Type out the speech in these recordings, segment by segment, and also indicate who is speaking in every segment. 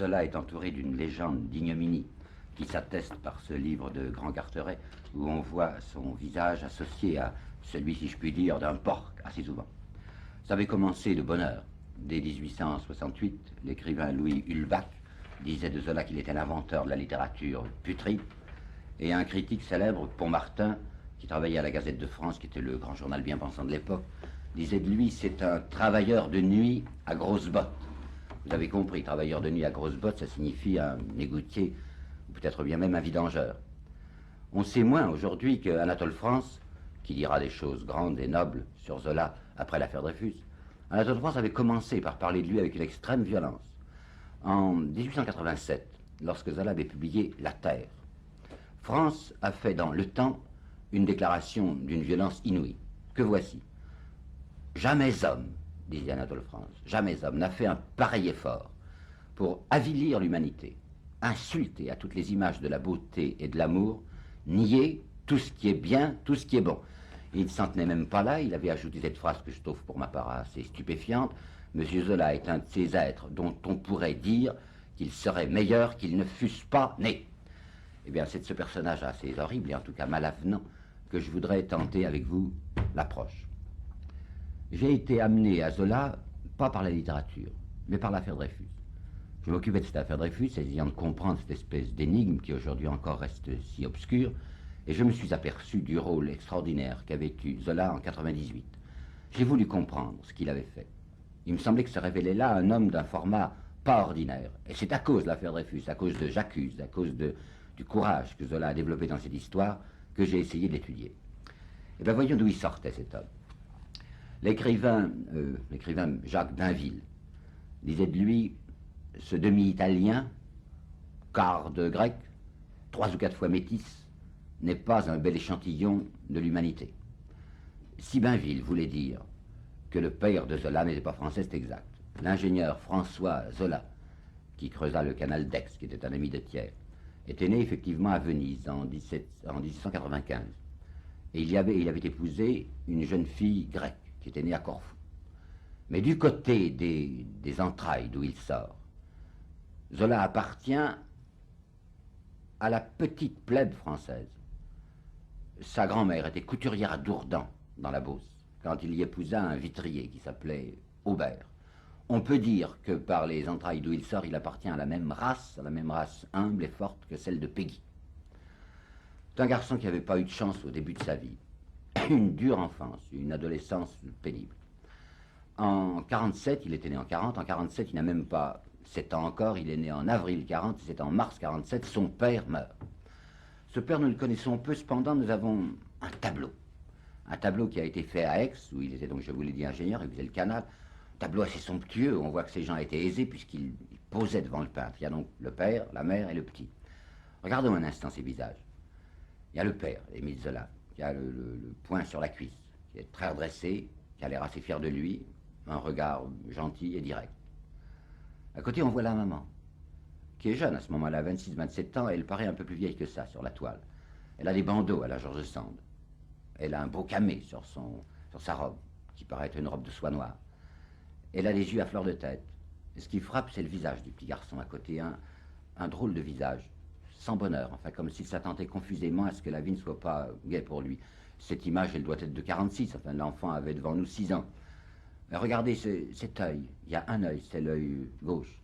Speaker 1: Zola est entouré d'une légende d'ignominie qui s'atteste par ce livre de Grand Carteret où on voit son visage associé à celui, si je puis dire, d'un porc assez souvent. Ça avait commencé de bonne heure. Dès 1868, l'écrivain Louis Ulbach disait de Zola qu'il était l'inventeur de la littérature putride, et un critique célèbre, Pontmartin, qui travaillait à la Gazette de France, qui était le grand journal bien pensant de l'époque, disait de lui, c'est un travailleur de nuit à grosses bottes. Vous avez compris, travailleur de nuit à grosses bottes, ça signifie un égoutier, ou peut-être bien même un vidangeur. On sait moins aujourd'hui qu'Anatole France, qui dira des choses grandes et nobles sur Zola après l'affaire Dreyfus, Anatole France avait commencé par parler de lui avec une extrême violence. En 1887, lorsque Zola avait publié La Terre, France a fait dans Le Temps une déclaration d'une violence inouïe, que voici. Jamais homme, disait Anatole France, jamais homme n'a fait un pareil effort pour avilir l'humanité, insulter à toutes les images de la beauté et de l'amour, nier tout ce qui est bien, tout ce qui est bon. Il ne s'en tenait même pas là, il avait ajouté cette phrase que je trouve pour ma part assez stupéfiante. Monsieur Zola est un de ces êtres dont on pourrait dire qu'il serait meilleur qu'ils ne fussent pas nés. Eh bien, c'est de ce personnage assez horrible et en tout cas malavenant que je voudrais tenter avec vous l'approche. J'ai été amené à Zola, pas par la littérature, mais par l'affaire Dreyfus. Je m'occupais de cette affaire Dreyfus, essayant de comprendre cette espèce d'énigme qui aujourd'hui encore reste si obscure, et je me suis aperçu du rôle extraordinaire qu'avait eu Zola en 1998. J'ai voulu comprendre ce qu'il avait fait. Il me semblait que se révélait là un homme d'un format pas ordinaire. Et c'est à cause de l'affaire Dreyfus, à cause de J'accuse, à cause du courage que Zola a développé dans cette histoire, que j'ai essayé de l'étudier. Et bien voyons d'où il sortait cet homme. L'écrivain Jacques Bainville disait de lui, ce demi-italien, quart de grec, 3 ou 4 fois métis, n'est pas un bel échantillon de l'humanité. Si Bainville voulait dire que le père de Zola n'était pas français, c'est exact. L'ingénieur François Zola, qui creusa le canal d'Aix, qui était un ami de Thiers, était né effectivement à Venise en 1895. Et il avait épousé une jeune fille grecque, qui était née à Corfou. Mais du côté des entrailles d'où il sort, Zola appartient à la petite plèbe française. Sa grand-mère était couturière à Dourdan, dans la Beauce, quand il y épousa un vitrier qui s'appelait Aubert. On peut dire que par les entrailles d'où il sort, il appartient à la même race humble et forte que celle de Peggy. C'est un garçon qui n'avait pas eu de chance au début de sa vie. Une dure enfance, une adolescence pénible. En 47, il était né en 40, en 47, il n'a même pas 7 ans encore, il est né en avril 40, c'est en mars 47, son père meurt. Ce père, nous le connaissons peu, cependant, nous avons un tableau qui a été fait à Aix, où il était donc, je vous l'ai dit, ingénieur, il faisait le canal, tableau assez somptueux, on voit que ces gens étaient aisés puisqu'ils posaient devant le peintre. Il y a donc le père, la mère et le petit. Regardons un instant ces visages. Il y a le père, Émile Zola, qui a le poing sur la cuisse, qui est très redressé, qui a l'air assez fier de lui, un regard gentil et direct. À côté, on voit la maman, qui est jeune à ce moment-là, 26-27 ans, et elle paraît un peu plus vieille que ça sur la toile. Elle a des bandeaux à la George Sand. Elle a un beau camé sur sa robe, qui paraît être une robe de soie noire. Elle a les yeux à fleur de tête. Et ce qui frappe, c'est le visage du petit garçon à côté, un drôle de visage, sans bonheur, enfin comme s'il s'attendait confusément à ce que la vie ne soit pas gaie pour lui. Cette image, elle doit être de 46, enfin l'enfant avait devant nous 6 ans. Mais regardez cet œil, il y a un œil, c'est l'œil gauche,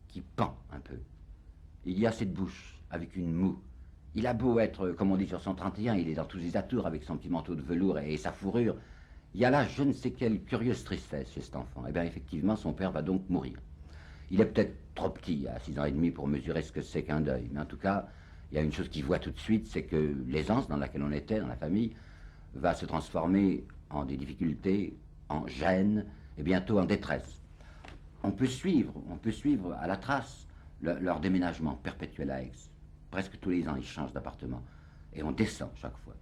Speaker 1: qui pend un peu. Il y a cette bouche, avec une moue. Il a beau être, comme on dit sur son 31, il est dans tous ses atours avec son petit manteau de velours et sa fourrure. Il y a là je ne sais quelle curieuse tristesse chez cet enfant. Eh bien effectivement, son père va donc mourir. Il est peut-être trop petit, à 6 ans et demi, pour mesurer ce que c'est qu'un deuil. Mais en tout cas, il y a une chose qu'il voit tout de suite, c'est que l'aisance dans laquelle on était, dans la famille, va se transformer en des difficultés, en gêne, et bientôt en détresse. On peut suivre à la trace leur déménagement perpétuel à Aix. Presque tous les ans, ils changent d'appartement. Et on descend chaque fois.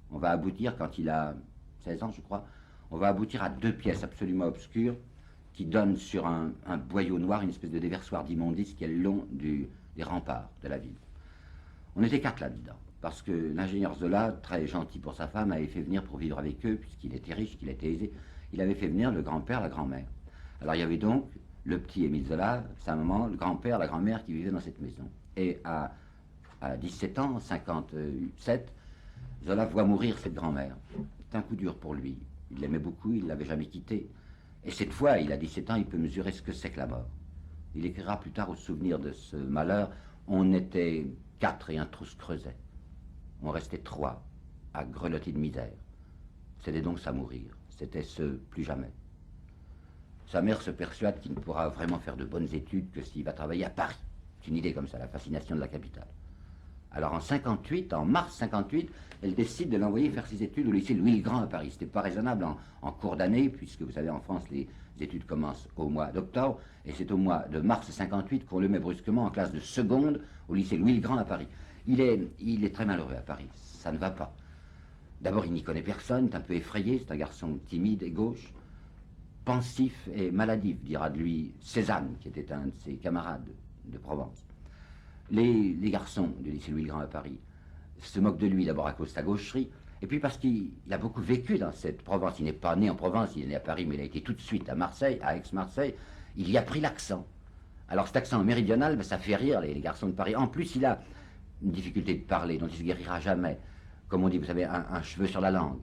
Speaker 1: On va aboutir, quand il a 16 ans, je crois, on va aboutir à 2 pièces absolument obscures qui donnent sur un boyau noir, une espèce de déversoir d'immondice qui est le long des remparts de la ville. On était 4 là-dedans, parce que l'ingénieur Zola, très gentil pour sa femme, avait fait venir pour vivre avec eux, puisqu'il était riche, qu'il était aisé, il avait fait venir le grand-père, la grand-mère. Alors il y avait donc le petit Émile Zola, sa maman, le grand-père, la grand-mère qui vivaient dans cette maison. Et à 17 ans, 57, Zola voit mourir cette grand-mère. C'est un coup dur pour lui. Il l'aimait beaucoup, il ne l'avait jamais quittée. Et cette fois, il a 17 ans, il peut mesurer ce que c'est que la mort. Il écrira plus tard au souvenir de ce malheur, on était 4 et un trou se creusait. On restait 3 à grelotter de misère. C'était donc ça mourir. C'était ce plus jamais. Sa mère se persuade qu'il ne pourra vraiment faire de bonnes études que s'il va travailler à Paris. C'est une idée comme ça, la fascination de la capitale. Alors en 58, en mars 58, elle décide de l'envoyer faire ses études au lycée Louis-le-Grand à Paris. C'était pas raisonnable en cours d'année, puisque vous savez, en France, les études commencent au mois d'octobre, et c'est au mois de mars 58 qu'on le met brusquement en classe de seconde au lycée Louis-le-Grand à Paris. Il est très malheureux à Paris, ça ne va pas. D'abord, il n'y connaît personne, est un peu effrayé, c'est un garçon timide et gauche, pensif et maladif, dira de lui Cézanne, qui était un de ses camarades de Provence. Les garçons du lycée Louis-le-Grand à Paris se moquent de lui d'abord à cause de sa gaucherie, et puis parce qu'il a beaucoup vécu dans cette Provence. Il n'est pas né en Provence, il est né à Paris, mais il a été tout de suite à Marseille, à Aix-Marseille. Il y a pris l'accent. Alors cet accent méridional, ben, ça fait rire les garçons de Paris. En plus, il a une difficulté de parler dont il ne se guérira jamais. Comme on dit, vous savez, un cheveu sur la langue.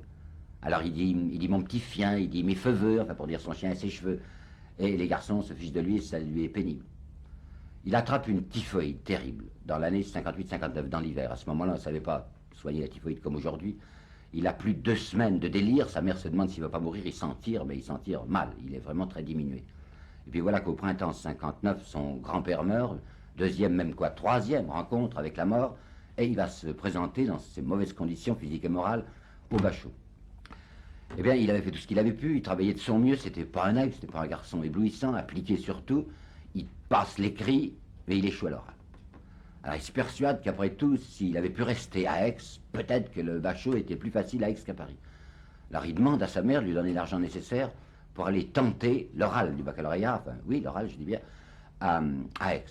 Speaker 1: Alors il dit mon petit chien, il dit mes cheveux, enfin pour dire son chien et ses cheveux. Et les garçons se fichent de lui et ça lui est pénible. Il attrape une typhoïde terrible dans l'année 58-59, dans l'hiver. À ce moment-là, on ne savait pas soigner la typhoïde comme aujourd'hui. Il a plus de 2 semaines de délire. Sa mère se demande s'il ne va pas mourir. Il s'en tire, mais il s'en tire mal. Il est vraiment très diminué. Et puis voilà qu'au printemps 59, son grand-père meurt. Deuxième, même quoi, troisième rencontre avec la mort. Et il va se présenter dans ces mauvaises conditions physiques et morales au bachot. Eh bien, il avait fait tout ce qu'il avait pu. Il travaillait de son mieux. C'était pas un aigle, c'était pas un garçon éblouissant, appliqué surtout. Il passe l'écrit, mais il échoue à l'oral. Alors il se persuade qu'après tout, s'il avait pu rester à Aix, peut-être que le bachot était plus facile à Aix qu'à Paris. Alors il demande à sa mère de lui donner l'argent nécessaire pour aller tenter l'oral du baccalauréat, enfin oui, l'oral, je dis bien, à Aix.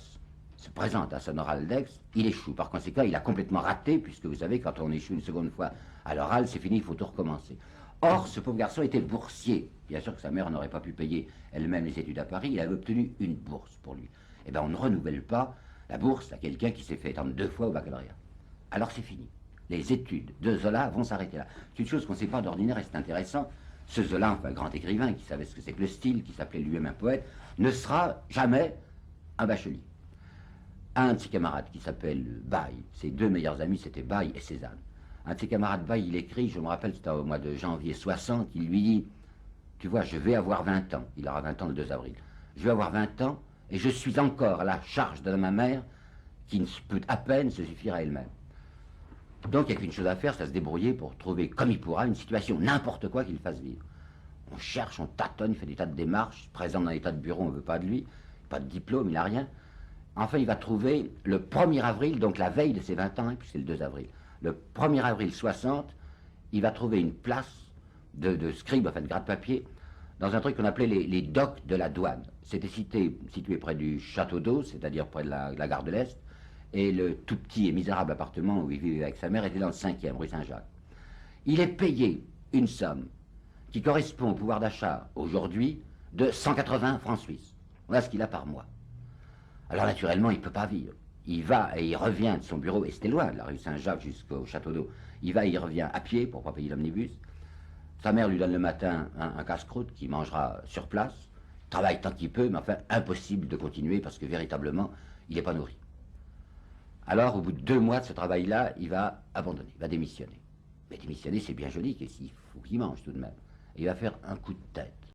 Speaker 1: Il se présente à son oral d'Aix, il échoue. Par conséquent, il a complètement raté, puisque vous savez, quand on échoue une seconde fois à l'oral, c'est fini, il faut tout recommencer. Or, ce pauvre garçon était boursier. Bien sûr que sa mère n'aurait pas pu payer elle-même les études à Paris, il avait obtenu une bourse pour lui. Eh bien, on ne renouvelle pas la bourse à quelqu'un qui s'est fait étendre 2 fois au baccalauréat. Alors c'est fini. Les études de Zola vont s'arrêter là. C'est une chose qu'on ne sait pas d'ordinaire et c'est intéressant. Ce Zola, enfin, grand écrivain qui savait ce que c'est que le style, qui s'appelait lui-même un poète, ne sera jamais un bachelier. Un de ses camarades qui s'appelle Baille, ses 2 meilleurs amis c'était Baille et Cézanne. Un de ses camarades Baille, il écrit, je me rappelle, c'était au mois de janvier 60, il lui dit, tu vois, je vais avoir 20 ans, il aura 20 ans le 2 avril, je vais avoir 20 ans et je suis encore à la charge de ma mère qui ne peut à peine se suffire à elle-même. Donc il n'y a qu'une chose à faire, c'est à se débrouiller pour trouver comme il pourra une situation, n'importe quoi qu'il fasse vivre. On cherche, on tâtonne, il fait des tas de démarches, présent dans des tas de bureaux, on ne veut pas de lui, pas de diplôme, il n'a rien. Enfin, il va trouver le 1er avril, donc la veille de ses 20 ans, puisque c'est le 2 avril, le 1er avril 60, il va trouver une place de scribe, enfin de gratte-papier, dans un truc qu'on appelait les docks de la douane. C'était situé près du château d'eau, c'est-à-dire près de la gare de l'Est, et le tout petit et misérable appartement où il vivait avec sa mère était dans le 5e, rue Saint-Jacques. Il est payé une somme qui correspond au pouvoir d'achat aujourd'hui de 180 francs suisses. Voilà ce qu'il a par mois. Alors naturellement, il ne peut pas vivre. Il va et il revient de son bureau, et c'était loin, de la rue Saint-Jacques jusqu'au château d'eau. Il va et il revient à pied pour ne pas payer l'omnibus. Sa mère lui donne le matin un casse-croûte qu'il mangera sur place. Il travaille tant qu'il peut, mais enfin, impossible de continuer parce que véritablement, il n'est pas nourri. Alors, au bout de 2 mois de ce travail-là, il va abandonner, il va démissionner. Mais démissionner, c'est bien joli, qu'il faut qu'il mange tout de même. Et il va faire un coup de tête.